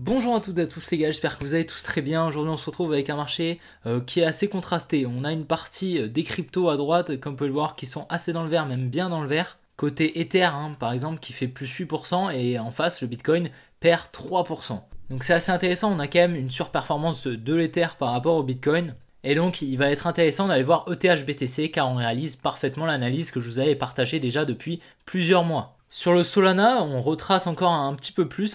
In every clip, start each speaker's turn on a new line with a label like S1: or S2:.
S1: Bonjour à toutes et à tous les gars, j'espère que vous allez tous très bien. Aujourd'hui on se retrouve avec un marché qui est assez contrasté. On a une partie des cryptos à droite, comme vous pouvez le voir, qui sont assez dans le vert, même bien dans le vert. Côté Ether par exemple, qui fait plus 8%, et en face le Bitcoin perd 3%. Donc c'est assez intéressant, on a quand même une surperformance de l'Ether par rapport au Bitcoin. Et donc il va être intéressant d'aller voir ETH-BTC car on réalise parfaitement l'analyse que je vous avais partagée déjà depuis plusieurs mois. Sur le Solana, on retrace encore un petit peu plus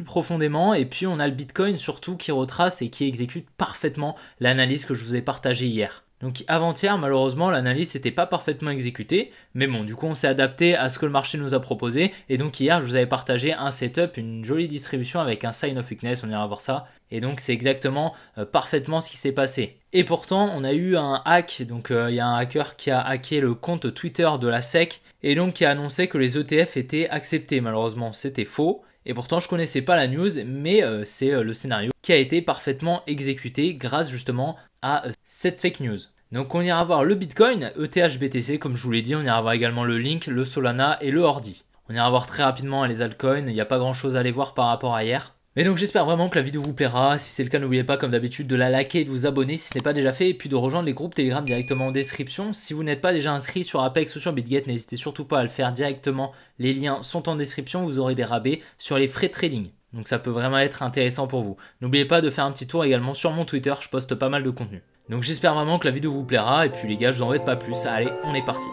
S1: profondément, et puis on a le Bitcoin surtout qui retrace et qui exécute parfaitement l'analyse que je vous ai partagée hier. Donc avant-hier, malheureusement, l'analyse n'était pas parfaitement exécutée, mais bon, du coup on s'est adapté à ce que le marché nous a proposé, et donc hier je vous avais partagé un setup, une jolie distribution avec un sign of weakness, on ira voir ça, et donc c'est exactement parfaitement ce qui s'est passé. Et pourtant on a eu un hack, donc il y a un hacker qui a hacké le compte Twitter de la SEC, et donc qui a annoncé que les ETF étaient acceptés. Malheureusement c'était faux, et pourtant je connaissais pas la news, mais c'est le scénario qui a été parfaitement exécuté grâce justement à cette fake news. Donc on ira voir le Bitcoin, ETH-BTC comme je vous l'ai dit, on ira voir également le Link, le Solana et le Ordi. On ira voir très rapidement les altcoins, il n'y a pas grand chose à aller voir par rapport à hier. Mais donc j'espère vraiment que la vidéo vous plaira. Si c'est le cas, n'oubliez pas comme d'habitude de la liker et de vous abonner si ce n'est pas déjà fait, et puis de rejoindre les groupes Telegram directement en description. Si vous n'êtes pas déjà inscrit sur Apex ou sur BitGet, n'hésitez surtout pas à le faire directement. Les liens sont en description, vous aurez des rabais sur les frais de trading. Donc ça peut vraiment être intéressant pour vous. N'oubliez pas de faire un petit tour également sur mon Twitter, je poste pas mal de contenu. Donc j'espère vraiment que la vidéo vous plaira, et puis les gars, je vous embête pas plus. Allez, on est parti.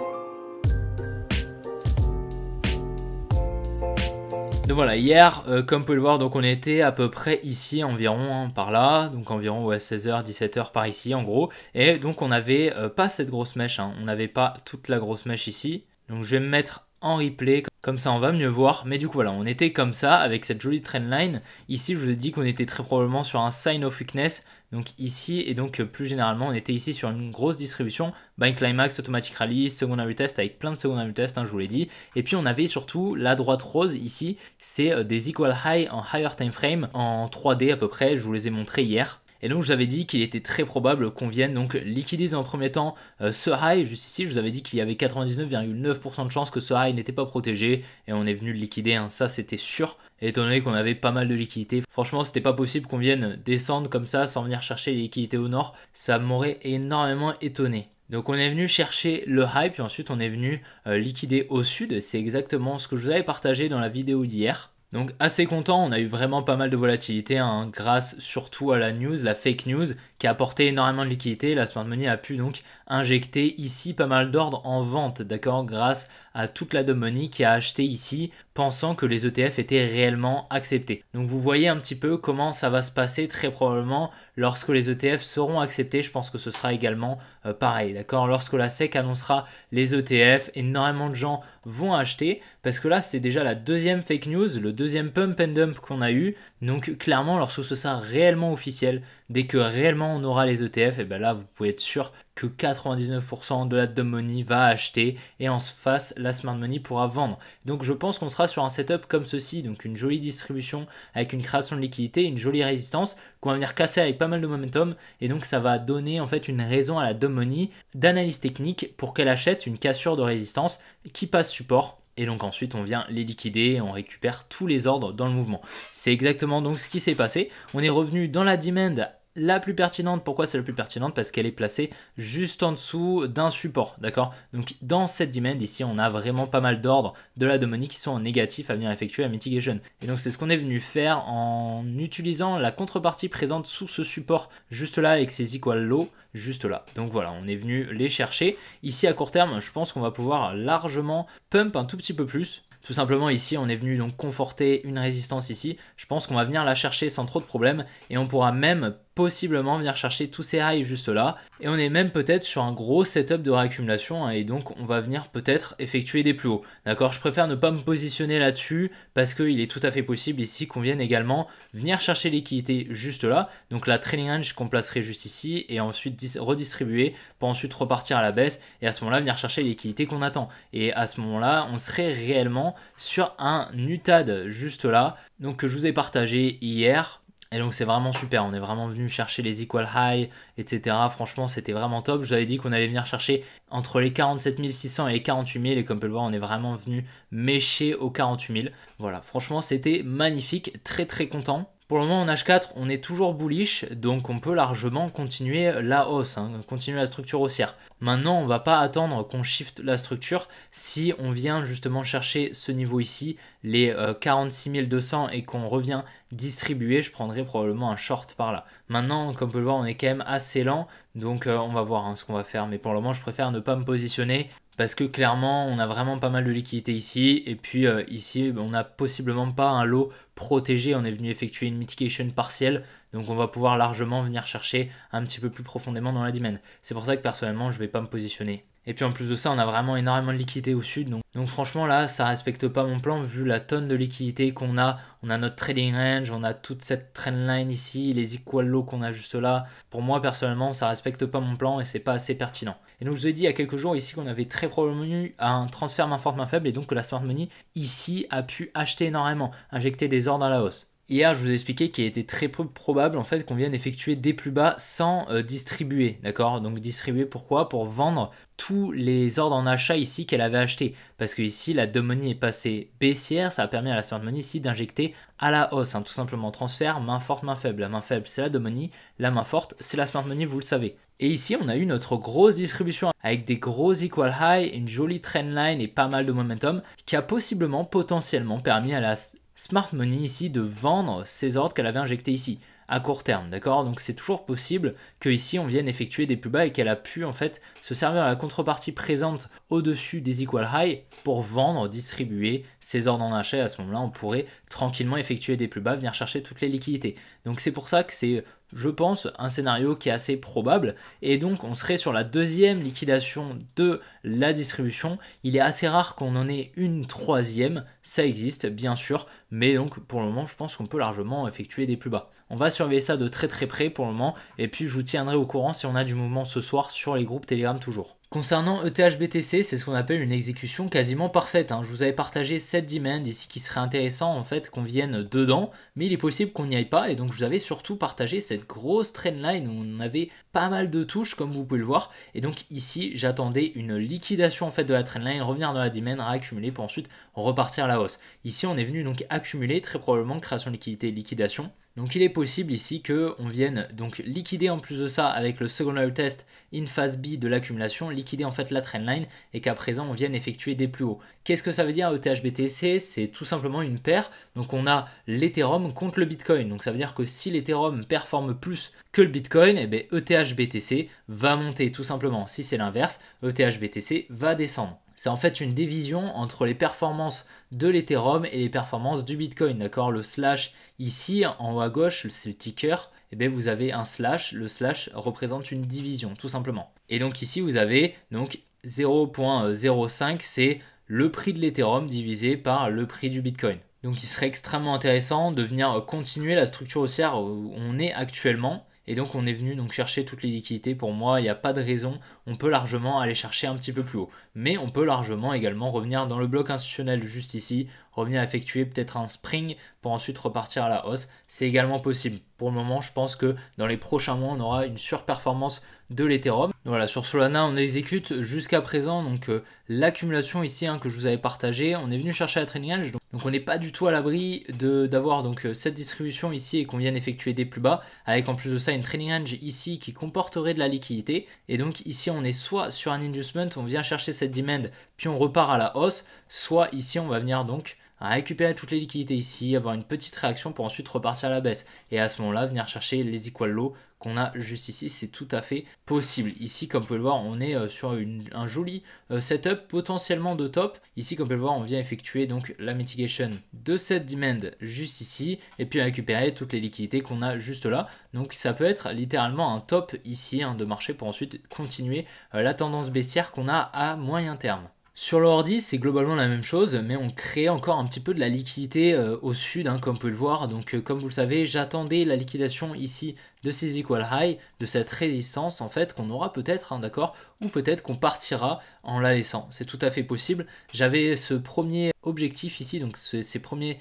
S1: Donc voilà, hier, comme vous pouvez le voir, donc on était à peu près ici environ, par là, donc environ 16h, 17h par ici en gros, et donc on n'avait pas cette grosse mèche, on n'avait pas toute la grosse mèche ici, donc je vais me mettre en replay, comme ça on va mieux voir, mais du coup voilà, on était comme ça avec cette jolie trendline. Ici je vous ai dit qu'on était très probablement sur un sign of weakness, donc ici, et donc plus généralement on était ici sur une grosse distribution, Buying Climax, Automatic Rally, Secondary Test avec plein de Secondary Test, je vous l'ai dit, et puis on avait surtout la droite rose ici, c'est des Equal High en Higher Time Frame, en 3D à peu près, je vous les ai montrés hier. Et donc je vous avais dit qu'il était très probable qu'on vienne donc liquider en premier temps ce high. Juste ici, je vous avais dit qu'il y avait 99,9% de chances que ce high n'était pas protégé, et on est venu le liquider, ça c'était sûr. Et étant donné qu'on avait pas mal de liquidités, franchement c'était pas possible qu'on vienne descendre comme ça sans venir chercher les liquidités au nord, ça m'aurait énormément étonné. Donc on est venu chercher le high, puis ensuite on est venu liquider au sud, c'est exactement ce que je vous avais partagé dans la vidéo d'hier. Donc assez content, on a eu vraiment pas mal de volatilité grâce surtout à la news, la fake news qui a apporté énormément de liquidité. La smart money a pu donc injecter ici pas mal d'ordre en vente, d'accord, grâce à toute la dumb money qui a acheté ici pensant que les ETF étaient réellement acceptés. Donc vous voyez un petit peu comment ça va se passer très probablement lorsque les ETF seront acceptés. Je pense que ce sera également pareil, d'accord. Lorsque la SEC annoncera les ETF, énormément de gens vont acheter parce que là c'est déjà la deuxième fake news, le deuxième pump and dump qu'on a eu. Donc clairement lorsque ce sera réellement officiel, dès que réellement on aura les ETF, et bien là vous pouvez être sûr que 99% de la dumb money va acheter, et en face la smart money pourra vendre. Donc je pense qu'on sera sur un setup comme ceci, donc une jolie distribution avec une création de liquidité, une jolie résistance qu'on va venir casser avec pas mal de momentum, et donc ça va donner en fait une raison à la dumb money d'analyse technique pour qu'elle achète une cassure de résistance qui passe support. Et donc ensuite on vient les liquider et on récupère tous les ordres dans le mouvement. C'est exactement donc ce qui s'est passé. On est revenu dans la demand la plus pertinente. Pourquoi c'est la plus pertinente? Parce qu'elle est placée juste en dessous d'un support, d'accord. Donc dans cette demand ici on a vraiment pas mal d'ordres de la dumb money qui sont en négatif à venir effectuer la mitigation. Et donc c'est ce qu'on est venu faire en utilisant la contrepartie présente sous ce support juste là avec ces equal low juste là. Donc voilà, on est venu les chercher. Ici à court terme, je pense qu'on va pouvoir largement pump un tout petit peu plus. Tout simplement ici on est venu donc conforter une résistance ici, je pense qu'on va venir la chercher sans trop de problèmes, et on pourra même possiblement venir chercher tous ces highs juste là, et on est même peut-être sur un gros setup de réaccumulation, et donc on va venir peut-être effectuer des plus hauts, d'accord. Je préfère ne pas me positionner là-dessus parce qu'il est tout à fait possible ici qu'on vienne également venir chercher liquidité juste là, donc la trailing range qu'on placerait juste ici, et ensuite redistribuer pour ensuite repartir à la baisse, et à ce moment là venir chercher les liquidités qu'on attend, et à ce moment là on serait réellement sur un UTAD juste là, donc que je vous ai partagé hier. Et donc c'est vraiment super, on est vraiment venu chercher les equal high, etc. Franchement c'était vraiment top. Je vous avais dit qu'on allait venir chercher entre les 47 600 et les 48 000, et comme vous pouvez le voir on est vraiment venu mécher aux 48 000. Voilà, franchement c'était magnifique, très très content. Pour le moment en H4 on est toujours bullish, donc on peut largement continuer la hausse, continuer la structure haussière. Maintenant on ne va pas attendre qu'on shift la structure. Si on vient justement chercher ce niveau ici, les 46 200 et qu'on revient distribuer, je prendrai probablement un short par là. Maintenant comme vous pouvez le voir on est quand même assez lent, donc on va voir ce qu'on va faire, mais pour le moment je préfère ne pas me positionner. Parce que clairement, on a vraiment pas mal de liquidités ici. Et puis ici, on n'a possiblement pas un lot protégé. On est venu effectuer une mitigation partielle. Donc on va pouvoir largement venir chercher un petit peu plus profondément dans la demand. C'est pour ça que personnellement, je ne vais pas me positionner. Et puis en plus de ça, on a vraiment énormément de liquidités au sud. Donc franchement là, ça respecte pas mon plan vu la tonne de liquidités qu'on a. On a notre trading range, on a toute cette trendline ici, les equal lows qu'on a juste là. Pour moi personnellement, ça respecte pas mon plan et c'est pas assez pertinent. Et donc je vous ai dit il y a quelques jours ici qu'on avait très probablement eu un transfert main forte main faible et donc que la smart money ici a pu acheter énormément, injecter des ordres à la hausse. Hier, je vous ai expliqué qu'il était très peu probable en fait qu'on vienne effectuer des plus bas sans distribuer, d'accord? Donc distribuer pourquoi? Pour vendre tous les ordres en achat ici qu'elle avait acheté. Parce que ici, la dumb money est passée baissière, ça a permis à la smart money ici d'injecter à la hausse, tout simplement transfert main forte, main faible. La main faible, c'est la dumb money, la main forte, c'est la smart money, vous le savez. Et ici, on a eu notre grosse distribution avec des gros equal high, une jolie trendline et pas mal de momentum qui a possiblement, potentiellement permis à la smart money ici de vendre ces ordres qu'elle avait injectés ici à court terme, d'accord? Donc c'est toujours possible qu'ici on vienne effectuer des plus bas et qu'elle a pu en fait se servir de la contrepartie présente au-dessus des equal high pour vendre, distribuer ces ordres en achat. À ce moment-là, on pourrait tranquillement effectuer des plus bas, venir chercher toutes les liquidités. Donc c'est pour ça que c'est, je pense, un scénario qui est assez probable. Et donc on serait sur la deuxième liquidation de la distribution. Il est assez rare qu'on en ait une troisième, ça existe bien sûr, mais donc pour le moment je pense qu'on peut largement effectuer des plus bas. On va surveiller ça de très très près pour le moment et puis je vous tiendrai au courant si on a du mouvement ce soir sur les groupes Telegram toujours. Concernant ETH-BTC, c'est ce qu'on appelle une exécution quasiment parfaite. Je vous avais partagé cette demand ici qui serait intéressant en fait qu'on vienne dedans, mais il est possible qu'on n'y aille pas et donc je vous avais surtout partagé cette grosse trendline où on avait pas mal de touches comme vous pouvez le voir et donc ici j'attendais une liquidation en fait de la trendline, revenir dans la demand, réaccumuler pour ensuite repartir à la hausse. Ici on est venu donc accumuler très probablement création de liquidité, liquidation. Donc il est possible ici qu'on vienne donc liquider en plus de ça avec le secondary test in phase B de l'accumulation, liquider en fait la trendline et qu'à présent on vienne effectuer des plus hauts. Qu'est-ce que ça veut dire ETH-BTC? C'est tout simplement une paire. Donc on a l'Ethereum contre le Bitcoin. Donc ça veut dire que si l'Ethereum performe plus que le Bitcoin, eh bien ETH-BTC va monter tout simplement. Si c'est l'inverse, ETH-BTC va descendre. C'est en fait une division entre les performances de l'Ethereum et les performances du Bitcoin, d'accord? Le slash ici, en haut à gauche, c'est le ticker. Et bien vous avez un slash, le slash représente une division, tout simplement. Et donc ici, vous avez donc 0.05, c'est le prix de l'Ethereum divisé par le prix du Bitcoin. Donc il serait extrêmement intéressant de venir continuer la structure haussière où on est actuellement. Et donc on est venu donc chercher toutes les liquidités. Pour moi, il n'y a pas de raison. On peut largement aller chercher un petit peu plus haut. Mais on peut largement également revenir dans le bloc institutionnel juste ici, revenir effectuer peut-être un spring pour ensuite repartir à la hausse. C'est également possible. Pour le moment, je pense que dans les prochains mois, on aura une surperformance de l'Ethereum. Voilà, sur Solana, on exécute jusqu'à présent donc l'accumulation ici que je vous avais partagé. On est venu chercher la trading range, donc on n'est pas du tout à l'abri d'avoir donc cette distribution ici et qu'on vienne effectuer des plus bas, avec en plus de ça une trading range ici qui comporterait de la liquidité. Et donc ici, on est soit sur un inducement, on vient chercher cette demand, puis on repart à la hausse, soit ici, on va venir donc à récupérer toutes les liquidités ici, avoir une petite réaction pour ensuite repartir à la baisse. Et à ce moment-là, venir chercher les equal lows qu'on a juste ici, c'est tout à fait possible. Ici, comme vous pouvez le voir, on est sur un joli setup potentiellement de top. Ici, comme vous pouvez le voir, on vient effectuer donc la mitigation de cette demand juste ici et puis récupérer toutes les liquidités qu'on a juste là. Donc ça peut être littéralement un top ici de marché pour ensuite continuer la tendance baissière qu'on a à moyen terme. Sur le ordi, c'est globalement la même chose, mais on crée encore un petit peu de la liquidité au sud, comme vous pouvez le voir. Donc comme vous le savez, j'attendais la liquidation ici de ces equal high, de cette résistance en fait qu'on aura peut-être, d'accord, ou peut-être qu'on partira en la laissant. C'est tout à fait possible. J'avais ce premier objectif ici, donc ces premiers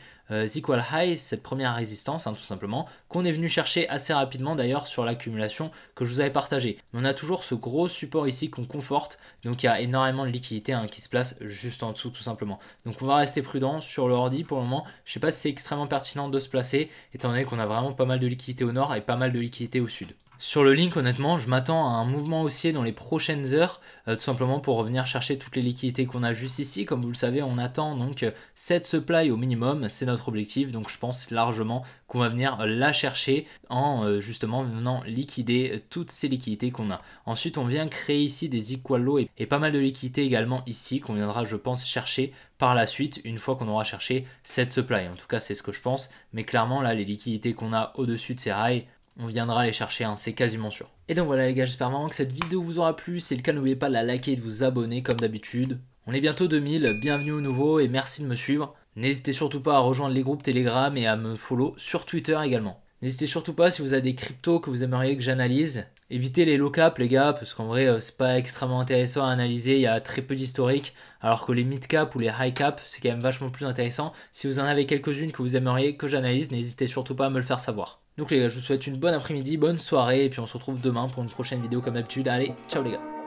S1: equal high, cette première résistance tout simplement, qu'on est venu chercher assez rapidement d'ailleurs sur l'accumulation que je vous avais partagé. On a toujours ce gros support ici qu'on conforte, donc il y a énormément de liquidité qui se place juste en dessous tout simplement. Donc on va rester prudent sur le ordi pour le moment. Je ne sais pas si c'est extrêmement pertinent de se placer, étant donné qu'on a vraiment pas mal de liquidité au nord et pas mal de liquidité au sud. Sur le link, honnêtement, je m'attends à un mouvement haussier dans les prochaines heures, tout simplement pour revenir chercher toutes les liquidités qu'on a juste ici. Comme vous le savez, on attend donc 7 supply au minimum, c'est notre objectif, donc je pense largement qu'on va venir la chercher en justement venant liquider toutes ces liquidités qu'on a. Ensuite, on vient créer ici des equal low et pas mal de liquidités également ici qu'on viendra, je pense, chercher par la suite une fois qu'on aura cherché cette supply. En tout cas, c'est ce que je pense, mais clairement là, les liquidités qu'on a au-dessus de ces rails, on viendra les chercher, c'est quasiment sûr. Et donc voilà les gars, j'espère vraiment que cette vidéo vous aura plu. Si c'est le cas, n'oubliez pas de la liker et de vous abonner comme d'habitude. On est bientôt 2000, bienvenue au nouveau et merci de me suivre. N'hésitez surtout pas à rejoindre les groupes Telegram et à me follow sur Twitter également. N'hésitez surtout pas si vous avez des cryptos que vous aimeriez que j'analyse. Évitez les low cap les gars, parce qu'en vrai c'est pas extrêmement intéressant à analyser, il y a très peu d'historique. Alors que les mid cap ou les high cap c'est quand même vachement plus intéressant. Si vous en avez quelques-unes que vous aimeriez que j'analyse, n'hésitez surtout pas à me le faire savoir. Donc les gars, je vous souhaite une bonne après-midi, bonne soirée et puis on se retrouve demain pour une prochaine vidéo comme d'habitude. Allez, ciao les gars.